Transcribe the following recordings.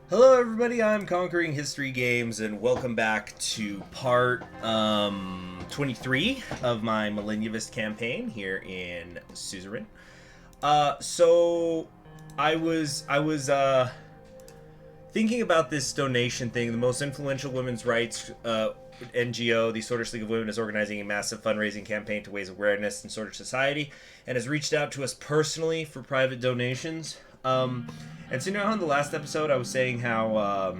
Hello everybody, I'm Conquering History Games and welcome back to part 23 of my Malenyevist campaign here in Suzerain. So I was thinking about this donation thing. The most influential women's rights NGO, the Swordfish League of Women, is organizing a massive fundraising campaign to raise awareness in Swordfish society and has reached out to us personally for private donations. And so, you know how in the last episode I was saying how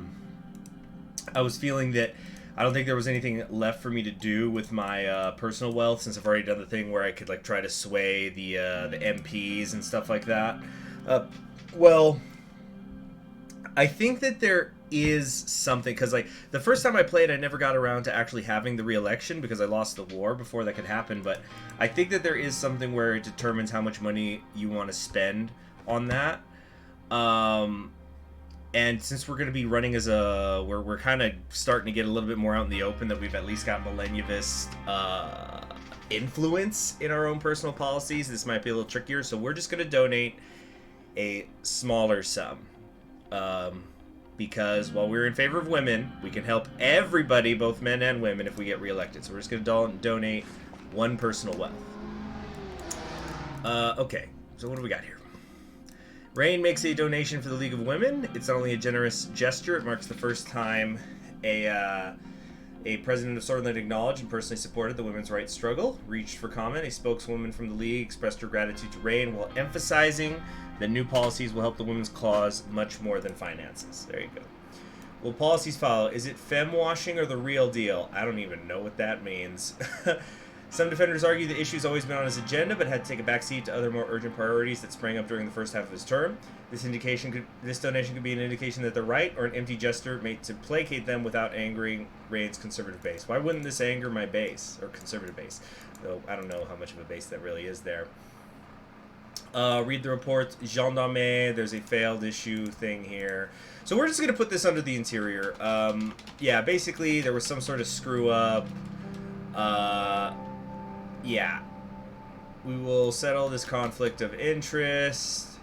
I was feeling that I don't think there was anything left for me to do with my personal wealth, since I've already done the thing where I could like try to sway the MPs and stuff like that. Well, I think that there is something, because like the first time I played, I never got around to actually having the re-election because I lost the war before that could happen. But I think that there is something where it determines how much money you want to spend on that. And since we're going to be running as we're kind of starting to get a little bit more out in the open, that we've at least got Malenyevist influence in our own personal policies, this might be a little trickier. So we're just going to donate a smaller sum. Because while we're in favor of women, we can help everybody, both men and women, if we get reelected. So we're just going to donate one personal wealth. Okay, so what do we got here? Rain makes a donation for the League of Women. It's not only a generous gesture, it marks the first time a president of Swordland acknowledged and personally supported the women's rights struggle. Reached for comment, a spokeswoman from the League expressed her gratitude to Rain while emphasizing that new policies will help the women's cause much more than finances. There you go. Will policies follow? Is it femme washing or the real deal? I don't even know what that means. Some defenders argue the issue's always been on his agenda, but had to take a backseat to other more urgent priorities that sprang up during the first half of his term. This donation could be an indication that they're right, or an empty gesture made to placate them without angering Rain's conservative base. Why wouldn't this anger my base, or conservative base? Though I don't know how much of a base that really is there. Read the report. Gendarme, there's a failed issue thing here. So we're just going to put this under the interior. Yeah, basically there was some sort of screw up. Yeah. We will settle this conflict of interest.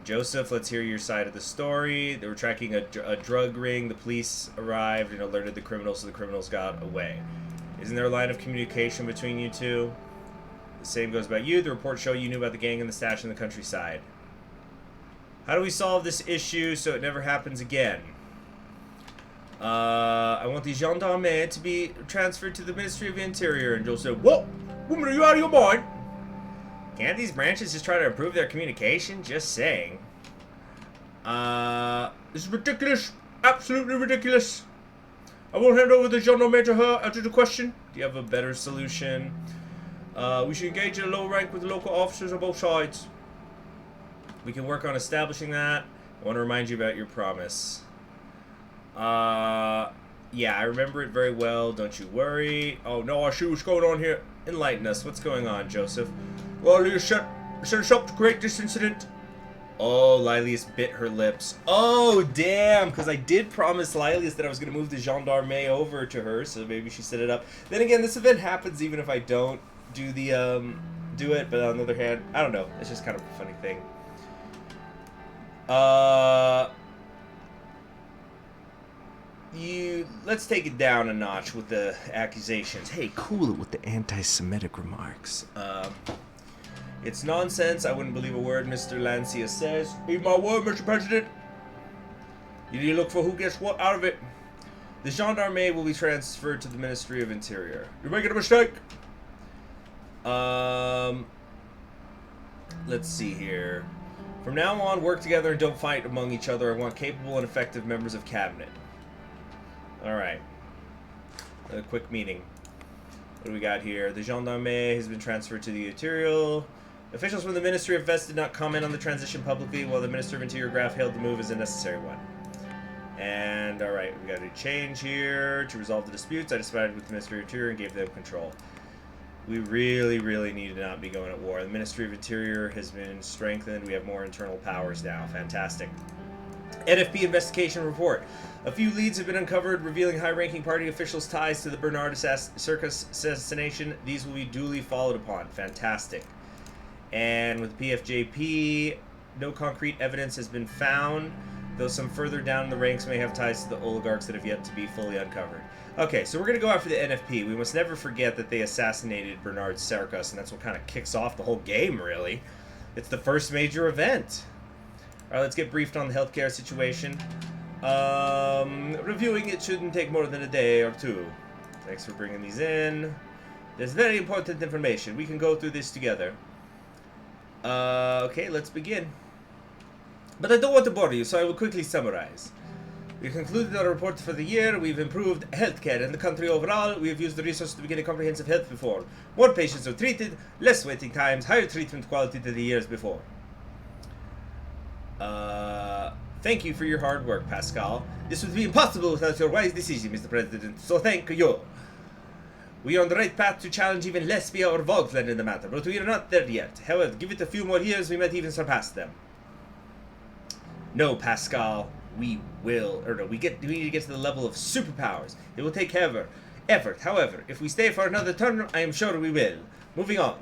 Joseph, let's hear your side of the story. They were tracking a drug ring. The police arrived and alerted the criminals, so the criminals got away. Isn't there a line of communication between you two? The same goes about you. The reports show you knew about the gang and the stash in the countryside. How do we solve this issue so it never happens again? I want the gendarme to be transferred to the Ministry of the Interior. And Joel said, "Whoa! Woman, are you out of your mind? Can't these branches just try to improve their communication? Just saying." This is ridiculous. Absolutely ridiculous. I will hand over the gendarme to her after the question. Do you have a better solution? We should engage in a low rank with the local officers on both sides. We can work on establishing that. I want to remind you about your promise. Yeah, I remember it very well. Don't you worry. Oh, no, I see what's going on here. Enlighten us. What's going on, Joseph? Well, you set us up to create this incident. Oh, Lilius bit her lips. Oh, damn, because I did promise Lilius that I was going to move the gendarme over to her, so maybe she set it up. Then again, this event happens even if I don't do the, do it, but on the other hand, I don't know. It's just kind of a funny thing. Let's take it down a notch with the accusations. Hey, cool it with the anti-Semitic remarks. It's nonsense. I wouldn't believe a word Mr. Lancia says. Eat my word, Mr. President. You need to look for who gets what out of it. The gendarme will be transferred to the Ministry of Interior. You're making a mistake. Let's see here. From now on, work together and don't fight among each other. I want capable and effective members of cabinet. Alright. A quick meeting. What do we got here? The gendarme has been transferred to the Interior. Officials from the Ministry of Vest did not comment on the transition publicly, while the Minister of Interior Graf hailed the move as a necessary one. And, alright, we got a change here. To resolve the disputes, I decided with the Ministry of Interior and gave them control. We really need to not be going at war. The Ministry of Interior has been strengthened. We have more internal powers now. Fantastic. NFP investigation report. A few leads have been uncovered revealing high-ranking party officials' ties to the Bernard Circus assassination. These will be duly followed upon. Fantastic. And with PFJP, no concrete evidence has been found though some further down in the ranks may have ties to the oligarchs that have yet to be fully uncovered. Okay, so we're going to go after the NFP. We must never forget that they assassinated Bernard Serkas, and that's what kind of kicks off the whole game, really. It's the first major event. Alright, let's get briefed on the healthcare situation. Reviewing it shouldn't take more than a day or two. Thanks for bringing these in. There's very important information. We can go through this together. Okay, let's begin. But I don't want to bore you, so I will quickly summarize. We concluded our report for the year. We've improved healthcare in the country overall. We have used the resources to begin a comprehensive health reform. More patients are treated, less waiting times, higher treatment quality than the years before. Thank you for your hard work, Pascal. This would be impossible without your wise decision, Mr. President, so thank you. We are on the right path to challenge even Lesbia or Volkland in the matter, but we are not there yet. However, give it a few more years, we might even surpass them. No, Pascal, we will, or no, we need to get to the level of superpowers. It will take effort. However, if we stay for another term, I am sure we will. Moving on.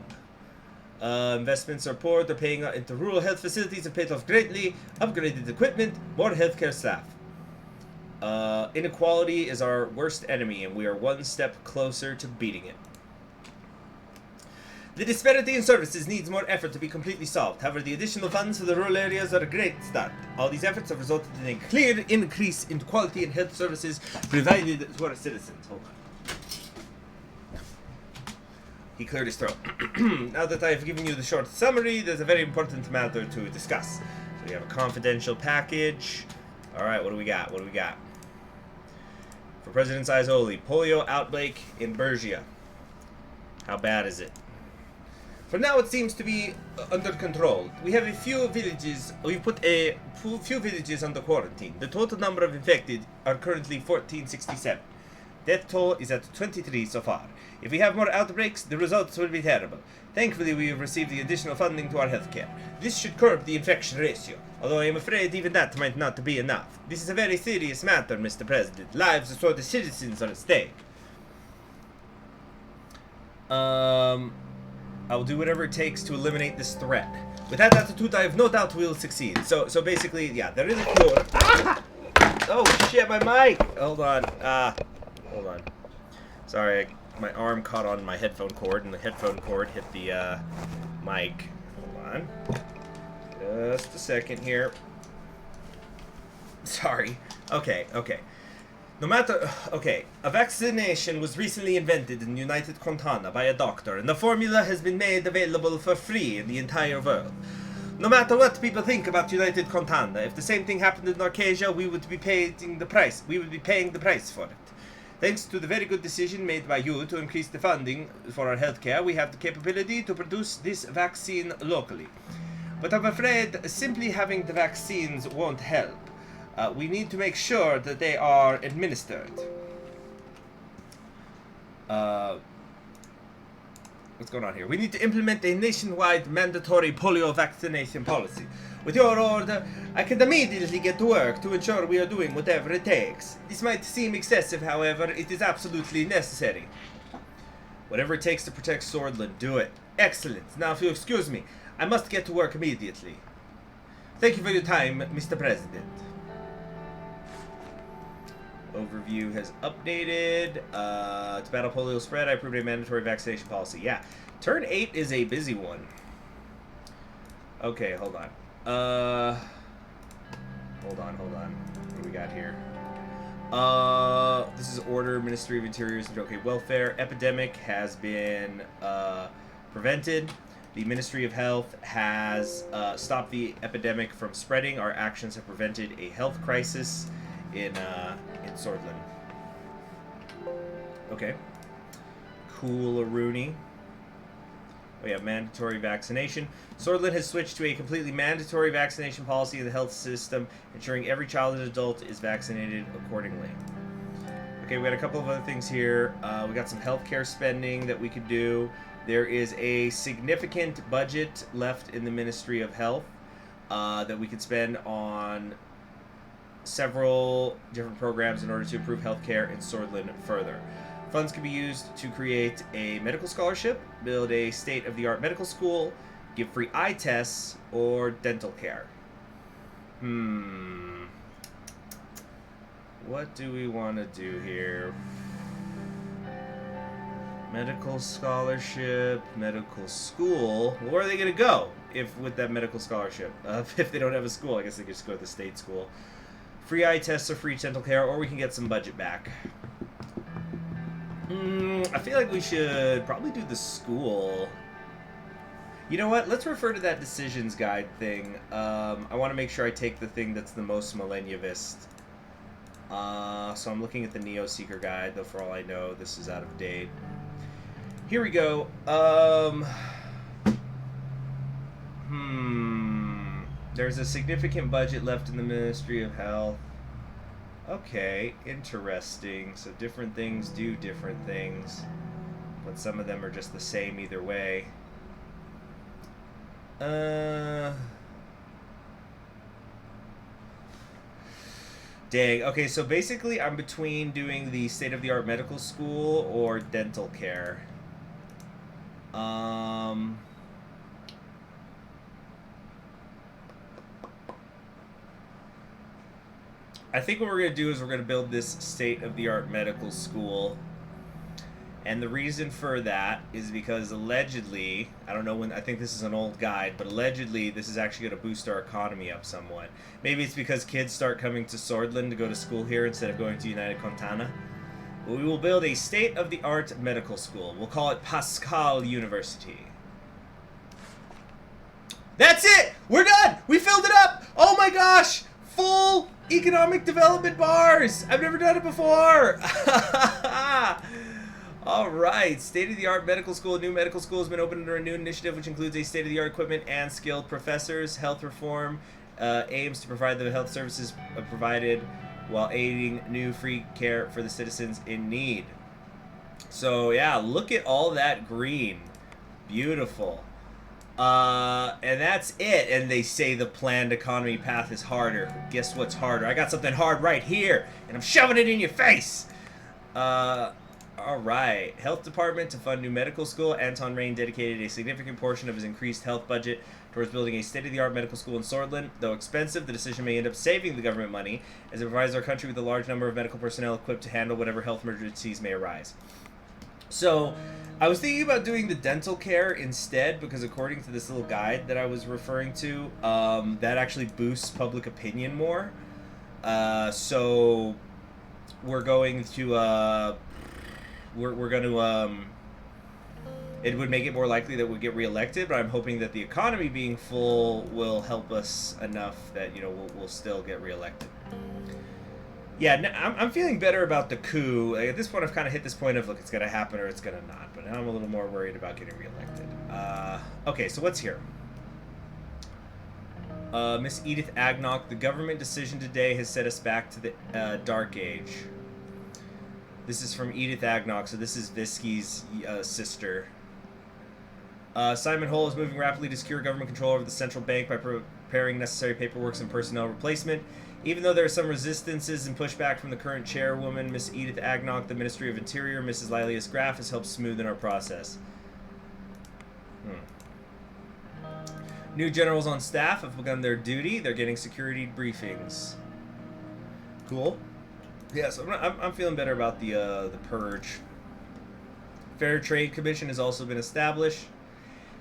Investments are poor. They're paying into rural health facilities have paid off greatly. Upgraded equipment, more healthcare staff. Inequality is our worst enemy, and we are one step closer to beating it. The disparity in services needs more effort to be completely solved. However, the additional funds for the rural areas are a great start. All these efforts have resulted in a clear increase in quality in health services provided to our citizens. Hold on. He cleared his throat. Now that I have given you the short summary, there's a very important matter to discuss. So we have a confidential package. Alright, what do we got? For President's eyes only, polio outbreak in Bergia. How bad is it? For now, it seems to be under control. We have a few villages. We've put a few villages under quarantine. The total number of infected are currently 1467. Death toll is at 23 so far. If we have more outbreaks, the results will be terrible. Thankfully, we have received the additional funding to our healthcare. This should curb the infection ratio, although I am afraid even that might not be enough. This is a very serious matter, Mr. President. Lives of the citizens are at stake. I will do whatever it takes to eliminate this threat. With that attitude, I have no doubt we will succeed. So basically, yeah, there is a cure. Ah! Oh shit, my mic! Hold on. Hold on. Sorry, my arm caught on my headphone cord, and the headphone cord hit the mic. Hold on. Just a second here. Sorry. Okay. A vaccination was recently invented in United Contana by a doctor, and the formula has been made available for free in the entire world. No matter what people think about United Contana, if the same thing happened in Arcasia, we would be paying the price. We would be paying the price for it. Thanks to the very good decision made by you to increase the funding for our healthcare, we have the capability to produce this vaccine locally. But I'm afraid simply having the vaccines won't help. We need to make sure that they are administered. What's going on here? We need to implement a nationwide mandatory polio vaccination policy. With your order, I can immediately get to work to ensure we are doing whatever it takes. This might seem excessive, however, it is absolutely necessary. Whatever it takes to protect Swordland, do it. Excellent. Now, if you'll excuse me, I must get to work immediately. Thank you for your time, Mr. President. Overview has updated. To battle polio spread, I approved a mandatory vaccination policy. Yeah. Turn 8 is a busy one. Okay, hold on. Hold on. What do we got here? This is order, Ministry of Interior's okay, welfare. Epidemic has been prevented. The Ministry of Health has stopped the epidemic from spreading. Our actions have prevented a health crisis in Swordland. Okay. Cool, Rooney. We have mandatory vaccination. Swordland has switched to a completely mandatory vaccination policy in the health system, ensuring every child and adult is vaccinated accordingly. Okay, we got a couple of other things here. We got some healthcare spending that we could do. There is a significant budget left in the Ministry of Health that we could spend on several different programs in order to improve healthcare in Swordland further. Funds can be used to create a medical scholarship, build a state-of-the-art medical school, give free eye tests, or dental care. what do we want to do here? Medical scholarship, medical school. Where are they going to go with that medical scholarship? If they don't have a school, I guess they could just go to the state school. Free eye tests or free dental care, or we can get some budget back. I feel like we should probably do the school. You know what? Let's refer to that decisions guide thing. I want to make sure I take the thing that's the most Malenyevist. So I'm looking at the Neo-Seeker guide, though for all I know, this is out of date. Here we go. There's a significant budget left in the Ministry of Health. Okay, interesting. So different things do different things, but some of them are just the same either way. Dang. Okay, so basically I'm between doing the state-of-the-art medical school or dental care. I think what we're going to do is we're going to build this state-of-the-art medical school. And the reason for that is because allegedly, I don't know when, I think this is an old guide, but allegedly this is actually going to boost our economy up somewhat. Maybe it's because kids start coming to Swordland to go to school here instead of going to United Contana. We will build a state-of-the-art medical school. We'll call it Pascal University. That's it! We're done! We filled it up! Oh my gosh! Full economic development bars! I've never done it before! Alright, state-of-the-art medical school. A new medical school has been opened under a new initiative which includes a state-of-the-art equipment and skilled professors. Health reform aims to provide the health services provided while aiding new free care for the citizens in need. So yeah, look at all that green. Beautiful. And that's it. And they say the planned economy path is harder. Guess what's harder? I got something hard right here, and I'm shoving it in your face. Alright. Health Department to fund new medical school. Anton Rain dedicated a significant portion of his increased health budget towards building a state-of-the-art medical school in Swordland. Though expensive, the decision may end up saving the government money, as it provides our country with a large number of medical personnel equipped to handle whatever health emergencies may arise. So, I was thinking about doing the dental care instead, because according to this little guide that I was referring to, that actually boosts public opinion more. So, we're going to, we're going to, it would make it more likely that we'll get reelected, but I'm hoping that the economy being full will help us enough that, you know, we'll still get reelected. Yeah, I'm feeling better about the coup. Like, at this point, I've kind of hit this point of, look, it's going to happen or it's going to not, but now I'm a little more worried about getting reelected. Okay, so what's here? Miss Edith Agnock, the government decision today has set us back to the Dark Age. This is from Edith Agnock, so this is Visky's sister. Simon Hull is moving rapidly to secure government control over the central bank by preparing necessary paperwork and personnel replacement. Even though there are some resistances and pushback from the current chairwoman, Miss Edith Agnock, the Ministry of Interior, Mrs. Lilius Graff, has helped smoothen our process. New generals on staff have begun their duty. They're getting security briefings. Cool. Yeah, so I'm feeling better about the purge. Fair Trade Commission has also been established.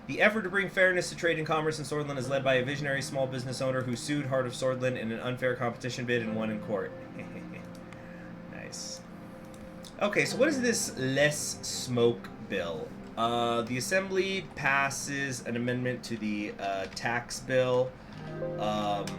The effort to bring fairness to trade and commerce in Swordland is led by a visionary small business owner who sued Heart of Swordland in an unfair competition bid and won in court. Nice. Okay, so what is this less smoke bill? The Assembly passes an amendment to the tax bill, of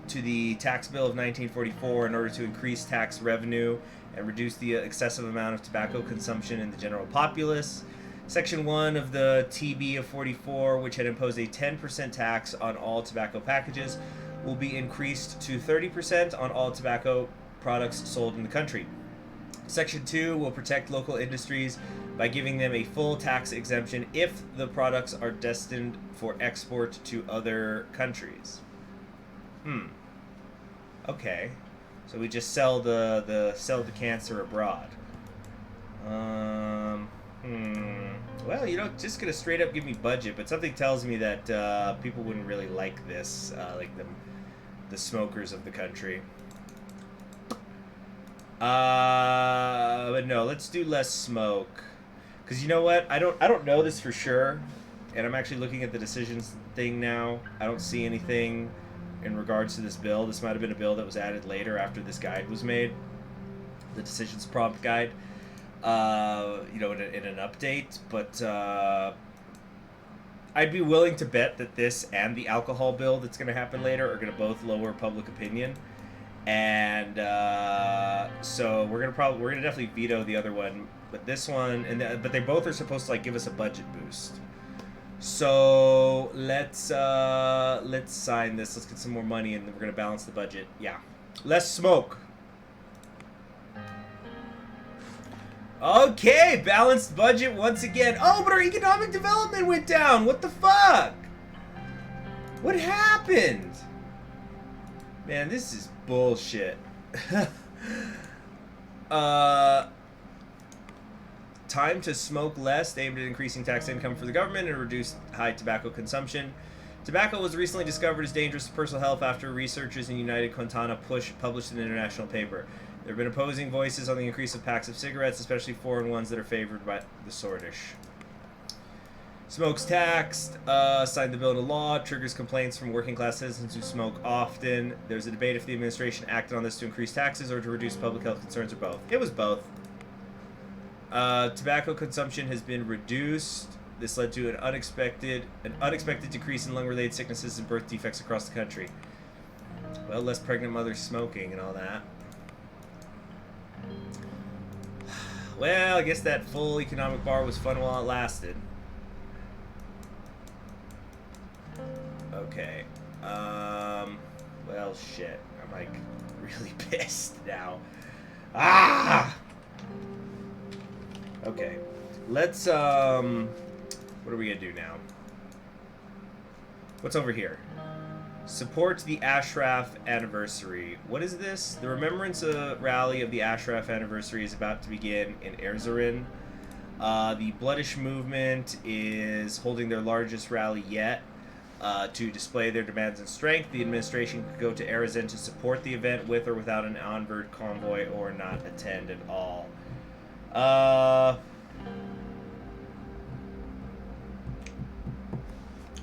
1944 in order to increase tax revenue and reduce the excessive amount of tobacco consumption in the general populace. Section 1 of the TB of 44, which had imposed a 10% tax on all tobacco packages, will be increased to 30% on all tobacco products sold in the country. Section 2 will protect local industries by giving them a full tax exemption if the products are destined for export to other countries. Okay. So we just sell the cancer abroad. Well, you know, just gonna straight up give me budget, but something tells me that people wouldn't really like this, like the smokers of the country. But no, let's do less smoke. Because you know what? I don't know this for sure. And I'm actually looking at the decisions thing now. I don't see anything in regards to this bill. This might have been a bill that was added later after this guide was made. The decisions prompt guide. You know, in an update. But I'd be willing to bet that this and the alcohol bill that's going to happen later are going to both lower public opinion. And so we're gonna definitely veto the other one, but this one but they both are supposed to like give us a budget boost. So let's sign this. Let's get some more money, and then we're gonna balance the budget. Yeah, less smoke. Okay, balanced budget once again. Oh, but our economic development went down. What the fuck? What happened? Man, this is bullshit. Time to smoke less, aimed at increasing tax income for the government and reduce high tobacco consumption. Tobacco was recently discovered as dangerous to personal health after researchers in United Quintana published an international paper. There have been opposing voices on the increase of packs of cigarettes, especially foreign ones that are favored by the Sordish. Smoke's taxed, signed the bill into law, triggers complaints from working class citizens who smoke often. There's a debate if the administration acted on this to increase taxes or to reduce public health concerns, or both. It was both. Tobacco consumption has been reduced. This led to an unexpected decrease in lung-related sicknesses and birth defects across the country. Well, less pregnant mothers smoking and all that. Well, I guess that full economic bar was fun while it lasted. Okay. Well, shit. I'm, like, really pissed now. Ah! Okay. Let's, what are we gonna do now? What's over here? Support the Ashraf anniversary. What is this? The remembrance rally of the Ashraf anniversary is about to begin in Suzerain. The Bloodish movement is holding their largest rally yet. To display their demands and strength, the administration could go to Suzerain to support the event with or without an onward convoy, or not attend at all.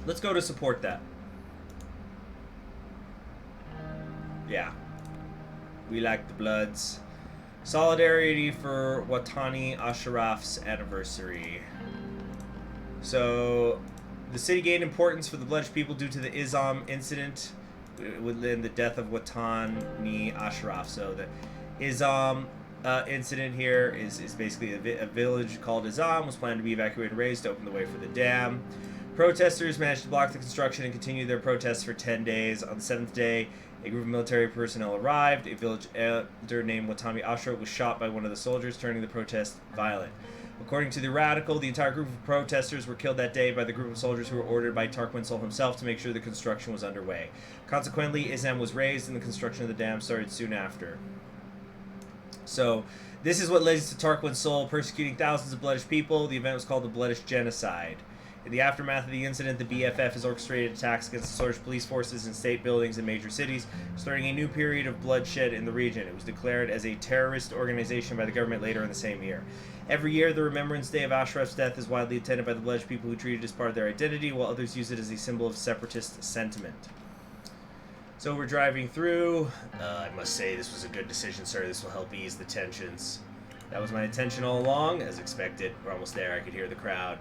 Let's go to support that. Yeah. We like the Bloods. Solidarity for Watani Ashraf's anniversary. So, the city gained importance for the Bloodish people due to the Izam incident within the death of Watani Ashraf. So the Izam incident here is basically a village called Izam was planned to be evacuated and razed to open the way for the dam. Protesters managed to block the construction and continued their protests for 10 days. On the 7th day, a group of military personnel arrived. A village elder named Watani Ashraf was shot by one of the soldiers, turning the protest violent. According to the Radical, the entire group of protesters were killed that day by the group of soldiers who were ordered by Tarquin himself to make sure the construction was underway. Consequently, Izam was razed and the construction of the dam started soon after. So, this is what led to Tarquin persecuting thousands of Bloodish people. The event was called the Bloodish Genocide. In the aftermath of the incident, the BFF has orchestrated attacks against the Sordish police forces and state buildings in major cities, starting a new period of bloodshed in the region. It was declared as a terrorist organization by the government later in the same year. Every year, the Remembrance Day of Ashraf's death is widely attended by the Bloodish people who treat it as part of their identity, while others use it as a symbol of separatist sentiment. So we're driving through. I must say this was a good decision, sir. This will help ease the tensions. That was my intention all along, as expected. We're almost there. I could hear the crowd.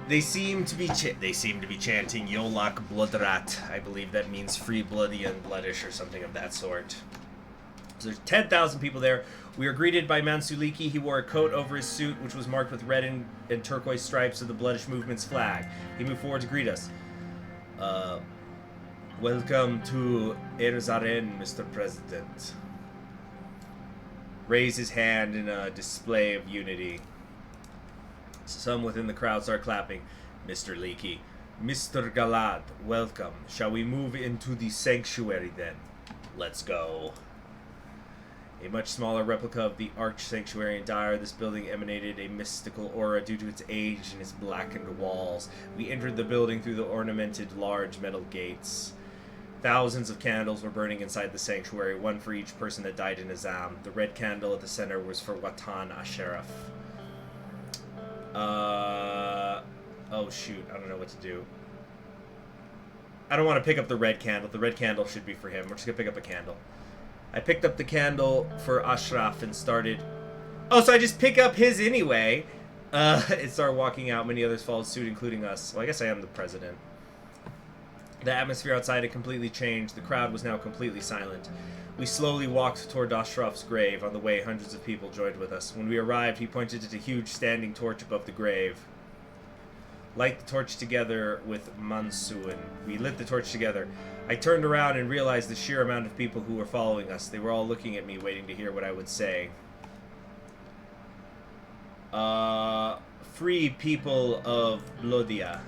They seem to be chanting Yolak Bloodrat. I believe that means free bloody and bloodish or something of that sort. So there's 10,000 people there. We are greeted by Mansuliki. He wore a coat over his suit, which was marked with red and turquoise stripes of the Bloodish movement's flag. He moved forward to greet us. Welcome to Suzerain, Mr. President. Raise his hand in a display of unity. Some within the crowd start clapping. Mr. Leakey. Mr. Galad, welcome. Shall we move into the sanctuary then? Let's go. A much smaller replica of the Arch Sanctuary in Dire, this building emanated a mystical aura due to its age and its blackened walls. We entered the building through the ornamented large metal gates. Thousands of candles were burning inside the sanctuary, one for each person that died in Azam. The red candle at the center was for Watan Asheraf. Oh shoot, I don't know what to do. I don't want to pick up the red candle. The red candle should be for him. We're just going to pick up a candle. I picked up the candle for Ashraf and started... Oh, so I just pick up his anyway. It started walking out. Many others followed suit, including us. Well, I guess I am the president. The atmosphere outside had completely changed. The crowd was now completely silent. We slowly walked toward Ashraf's grave. On the way, hundreds of people joined with us. When we arrived, he pointed at a huge standing torch above the grave. Light the torch together with Mansuin. We lit the torch together. I turned around and realized the sheer amount of people who were following us. They were all looking at me, waiting to hear what I would say. Free people of Blodia.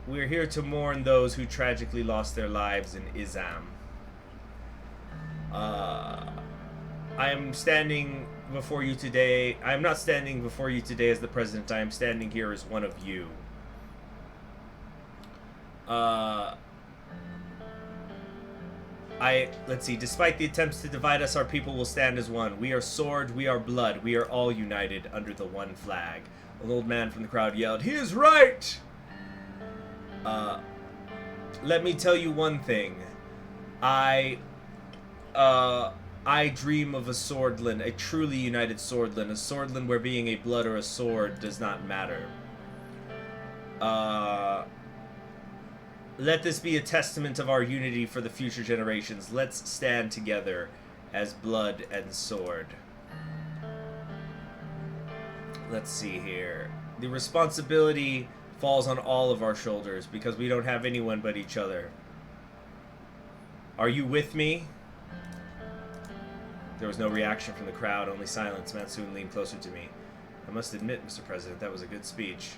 We're here to mourn those who tragically lost their lives in Izam. I am standing before you today. I am not standing before you today as the president. I am standing here as one of you. Let's see. Despite the attempts to divide us, our people will stand as one. We are sword, we are blood. We are all united under the one flag. An old man from the crowd yelled, "He is right!" Let me tell you one thing. I dream of a swordland, a truly united swordland, a swordland where being a blood or a sword does not matter. Let this be a testament of our unity for the future generations. Let's stand together as blood and sword. Let's see here. The responsibility falls on all of our shoulders because we don't have anyone but each other. Are you with me? There was no reaction from the crowd, only silence. Mansoon leaned closer to me. I must admit, Mr. President, that was a good speech.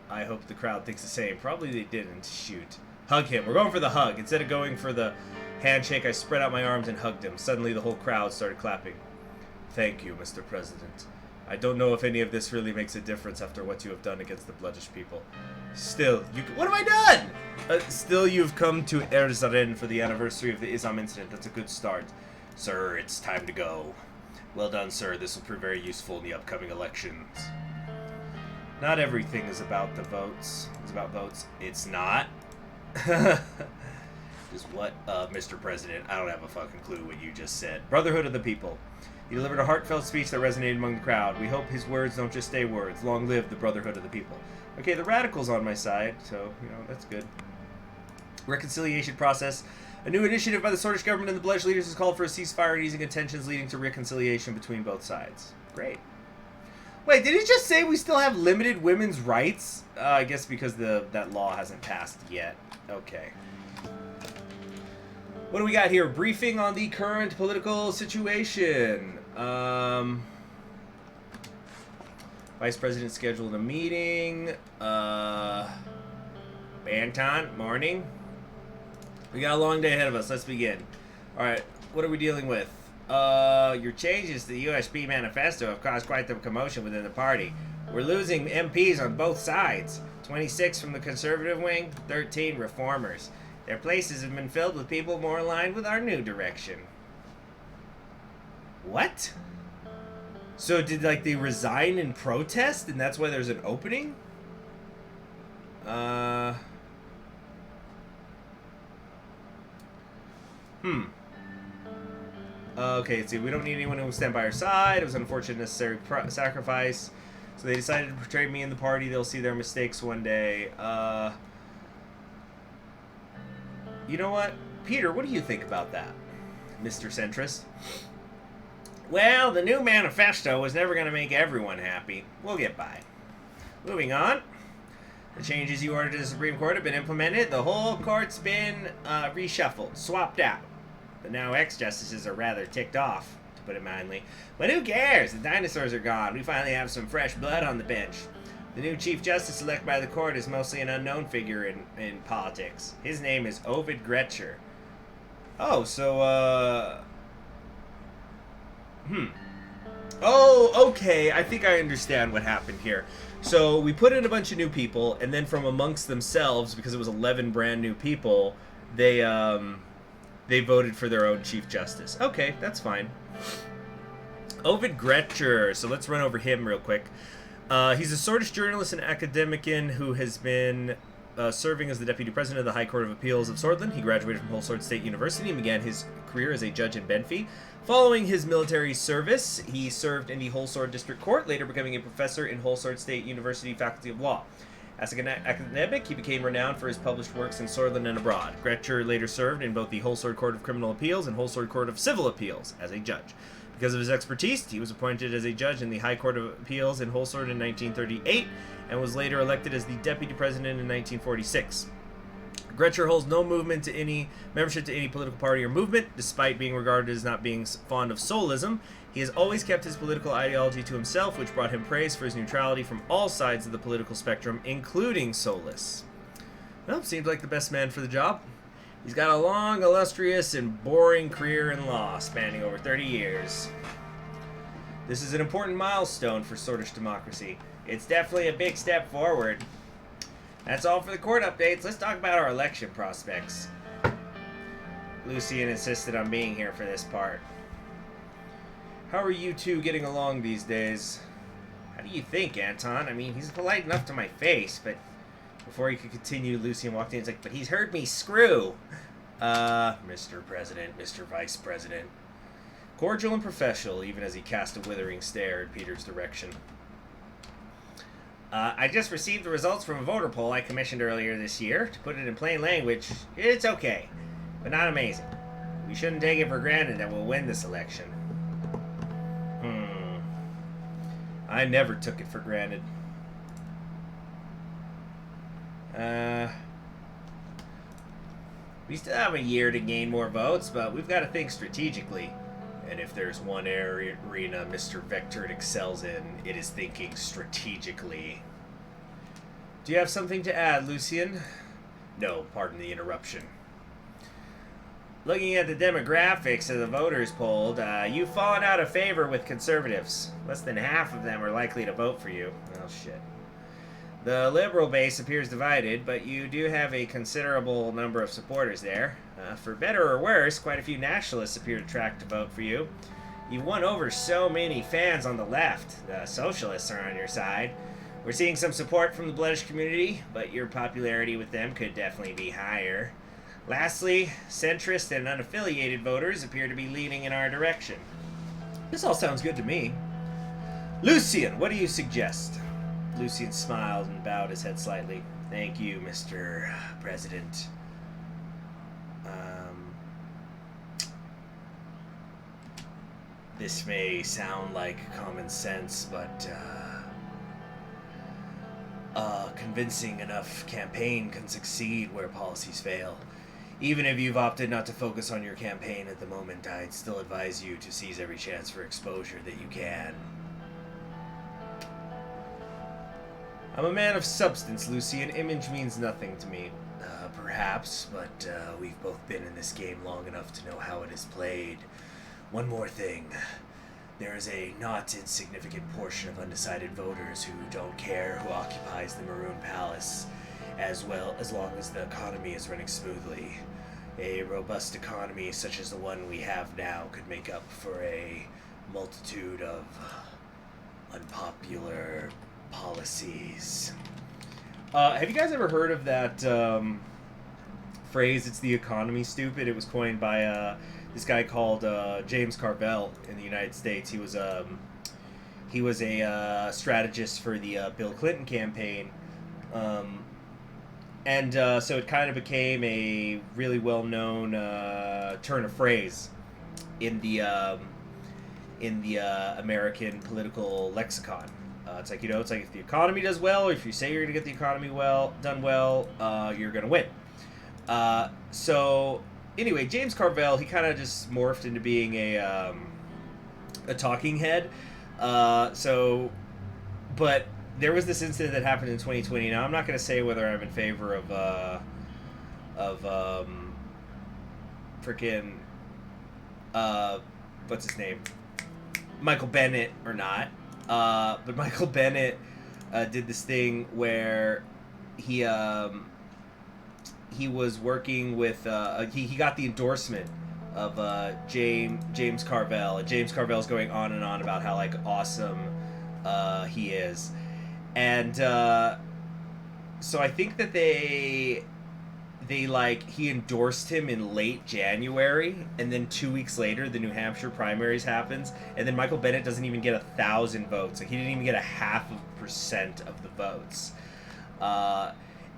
I hope the crowd thinks the same. Probably they didn't. Shoot. Hug him. We're going for the hug. Instead of going for the handshake, I spread out my arms and hugged him. Suddenly, the whole crowd started clapping. Thank you, Mr. President. I don't know if any of this really makes a difference after what you have done against the Bloodish people. Still, what have I done? Still, you've come to Suzerain for the anniversary of the Izam incident. That's a good start. Sir, it's time to go. Well done, sir. This will prove very useful in the upcoming elections. Not everything is about the votes. It's about votes. It's not. Just what, Mr. President? I don't have a fucking clue what you just said. Brotherhood of the people. He delivered a heartfelt speech that resonated among the crowd. We hope his words don't just stay words. Long live the Brotherhood of the people. Okay, the radical's on my side, so, that's good. Reconciliation process. A new initiative by the Swordfish government and the Bloodish leaders has called for a ceasefire and easing tensions leading to reconciliation between both sides. Great. Wait, did he just say we still have limited women's rights? I guess because that law hasn't passed yet. Okay. What do we got here? Briefing on the current political situation. Vice President scheduled a meeting. Banton, morning. We got a long day ahead of us. Let's begin. Alright, what are we dealing with? Your changes to the USB manifesto have caused quite the commotion within the party. We're losing MPs on both sides. 26 from the conservative wing, 13 reformers. Their places have been filled with people more aligned with our new direction. What? So did, they resign in protest, and that's why there's an opening? Okay, see, we don't need anyone who will stand by our side. It was an unfortunate necessary sacrifice. So they decided to portray me in the party. They'll see their mistakes one day. You know what? Peter, what do you think about that, Mr. Centrist? Well, the new manifesto was never going to make everyone happy. We'll get by. Moving on. The changes you ordered to the Supreme Court have been implemented. The whole court's been reshuffled, swapped out. But now ex-justices are rather ticked off, to put it mildly. But who cares? The dinosaurs are gone. We finally have some fresh blood on the bench. The new Chief Justice elected by the court is mostly an unknown figure in politics. His name is Ovid Gretcher. Oh, so, Oh, okay. I think I understand what happened here. So we put in a bunch of new people, and then from amongst themselves, because it was 11 brand new people, they voted for their own chief justice. Okay, that's fine. Ovid Gretcher. So let's run over him real quick. He's a Swordist journalist and academician who has been serving as the Deputy President of the High Court of Appeals of Swordland. He graduated from Holsword State University and began his career as a judge in Benfey. Following his military service, he served in the Holsword District Court, later becoming a professor in Holsword State University Faculty of Law. As an academic, he became renowned for his published works in Swordland and abroad. Gretcher later served in both the Holsword Court of Criminal Appeals and Holsword Court of Civil Appeals as a judge. Because of his expertise, he was appointed as a judge in the High Court of Appeals in Holsword in 1938 and was later elected as the Deputy President in 1946. Gretcher holds no membership to any political party or movement, despite being regarded as not being fond of soulism. He has always kept his political ideology to himself, which brought him praise for his neutrality from all sides of the political spectrum, including soulists. Well, seems like the best man for the job. He's got a long, illustrious, and boring career in law, spanning over 30 years. This is an important milestone for Swordist democracy. It's definitely a big step forward. That's all for the court updates. Let's talk about our election prospects. Lucian insisted on being here for this part. How are you two getting along these days? How do you think, Anton? I mean, he's polite enough to my face, but... Before he could continue, Lucian walked in and was like, but he's heard me screw. Mr. President, Mr. Vice President. Cordial and professional, even as he cast a withering stare in Peter's direction. I just received the results from a voter poll I commissioned earlier this year. To put it in plain language, it's okay, but not amazing. We shouldn't take it for granted that we'll win this election. I never took it for granted. We still have a year to gain more votes, but we've got to think strategically. And if there's one arena Mr. Vector excels in, it is thinking strategically. Do you have something to add, Lucian? No, pardon the interruption. Looking at the demographics of the voters polled, you've fallen out of favor with conservatives. Less than half of them are likely to vote for you. Oh, shit. The liberal base appears divided, but you do have a considerable number of supporters there. For better or worse, quite a few nationalists appear to track to vote for you. You've won over so many fans on the left. The socialists are on your side. We're seeing some support from the Bloodish community, but your popularity with them could definitely be higher. Lastly, centrist and unaffiliated voters appear to be leaning in our direction. This all sounds good to me. Lucian, what do you suggest? Lucian smiled and bowed his head slightly. Thank you, Mr. President. This may sound like common sense, but a convincing enough campaign can succeed where policies fail. Even if you've opted not to focus on your campaign at the moment, I'd still advise you to seize every chance for exposure that you can. I'm a man of substance, Lucian. Image means nothing to me. Perhaps, but we've both been in this game long enough to know how it is played. One more thing. There is a not insignificant portion of undecided voters who don't care who occupies the Maroon Palace, as long as the economy is running smoothly. A robust economy such as the one we have now could make up for a multitude of unpopular policies. Have you guys ever heard of that phrase, it's the economy, stupid? It was coined by this guy called James Carvell in the United States. He was a strategist for the Bill Clinton campaign. So it kind of became a really well-known turn of phrase in the American political lexicon. It's like if the economy does well, if you say you're going to get the economy done well, you're going to win. So anyway, James Carvell, he kind of just morphed into being a talking head. But there was this incident that happened in 2020. Now, I'm not going to say whether I'm in favor of freaking what's his name, Michael Bennett or not. But Michael Bennett did this thing where he was working with he got the endorsement of James Carvell. James Carvell's going on and on about how like awesome he is, and so I think that he endorsed him in late January, and then 2 weeks later the New Hampshire primaries happens, and then Michael Bennet doesn't even get 1,000 votes. Like, he didn't even get 0.5% of the votes,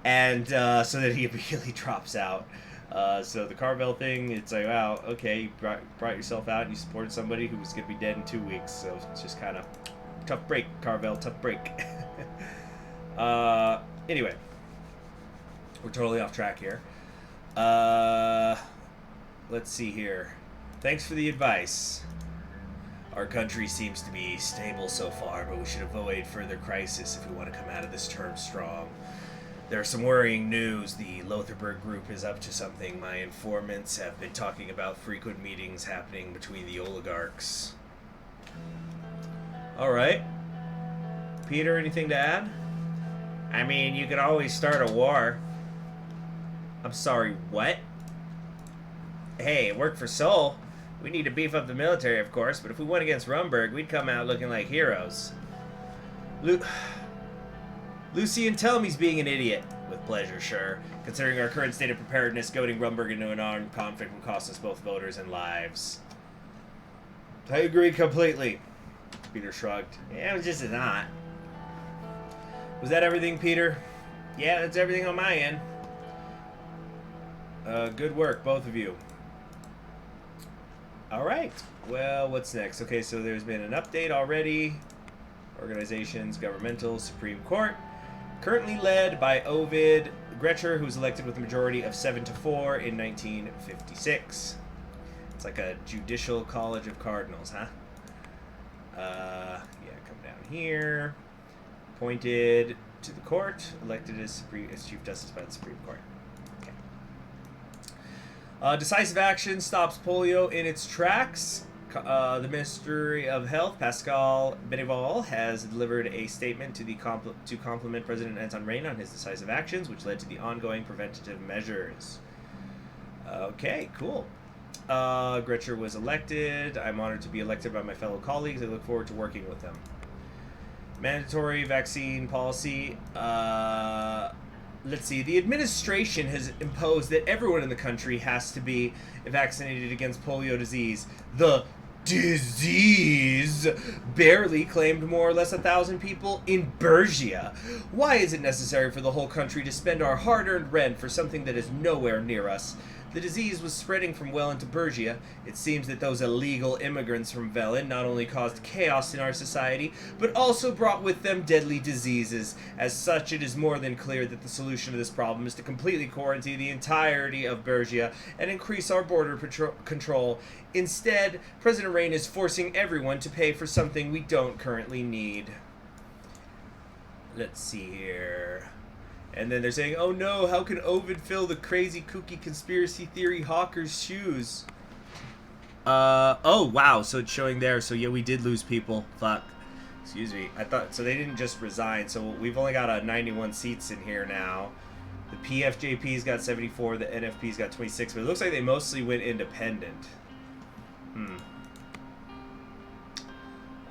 and so then he immediately drops out. So the Carvell thing, it's like, wow, okay, you brought yourself out and you supported somebody who was going to be dead in 2 weeks, so it's just kind of tough break, Carvell, tough break. Anyway, we're totally off track here. Let's see here. Thanks for the advice. Our country seems to be stable so far, but we should avoid further crisis if we want to come out of this term strong. There's some worrying news. The Lothar group is up to something. My informants have been talking about frequent meetings happening between the oligarchs. Alright. Peter, anything to add? I mean, you could always start a war. I'm sorry, what? Hey, it worked for Seoul. We need to beef up the military, of course, but if we went against Rumberg, we'd come out looking like heroes. Lucian, tell him he's being an idiot. With pleasure, sure. Considering our current state of preparedness, goading Rumberg into an armed conflict will cost us both voters and lives. I agree completely. Peter shrugged. Yeah, it was just a knot. Was that everything, Peter? Yeah, that's everything on my end. Good work, both of you. Alright, well, what's next? Okay, so there's been an update already. Organizations, governmental, Supreme Court. Currently led by Ovid Gretcher, who's elected with a majority of 7-4 in 1956. It's like a judicial college of cardinals, huh? Yeah, come down here. Appointed to the court, elected as Chief Justice by the Supreme Court. Okay. Decisive action stops polio in its tracks. The Ministry of Health, Pascal Beneval, has delivered a statement to compliment President Anton Rein on his decisive actions, which led to the ongoing preventative measures. Okay, cool. Gretcher was elected. I'm honored to be elected by my fellow colleagues. I look forward to working with them. Mandatory vaccine policy. Let's see. The administration has imposed that everyone in the country has to be vaccinated against polio disease. The disease barely claimed more or less 1,000 people in Bergia. Why is it necessary for the whole country to spend our hard-earned rent for something that is nowhere near us? The disease was spreading from well into Bergia. It seems that those illegal immigrants from Velen not only caused chaos in our society, but also brought with them deadly diseases. As such, it is more than clear that the solution to this problem is to completely quarantine the entirety of Bergia and increase our border control. Instead, President Rein is forcing everyone to pay for something we don't currently need. Let's see here. And then they're saying, oh no, how can Ovid fill the crazy kooky conspiracy theory hawker's shoes? Oh wow, so it's showing there. So yeah, we did lose people. Fuck. Excuse me. I thought, so they didn't just resign. So we've only got 91 seats in here now. The PFJP's got 74, the NFP's got 26, but it looks like they mostly went independent.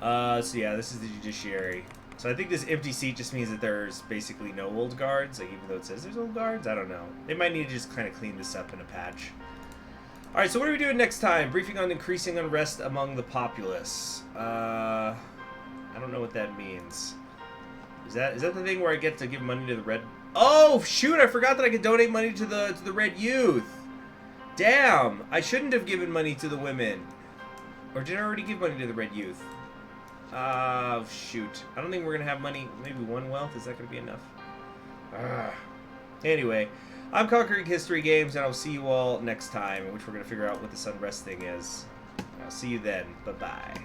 So yeah, this is the judiciary. So I think this empty seat just means that there's basically no old guards, like even though it says there's old guards, I don't know. They might need to just kind of clean this up in a patch. Alright, so what are we doing next time? Briefing on increasing unrest among the populace. I don't know what that means. Is that the thing where I get to give money to the red... Oh, shoot, I forgot that I could donate money to the red youth. Damn, I shouldn't have given money to the women. Or did I already give money to the red youth? Oh, shoot. I don't think we're going to have money. Maybe one wealth? Is that going to be enough? Anyway, I'm Conquering History Games, and I'll see you all next time, in which we're going to figure out what this unrest thing is. I'll see you then. Bye-bye.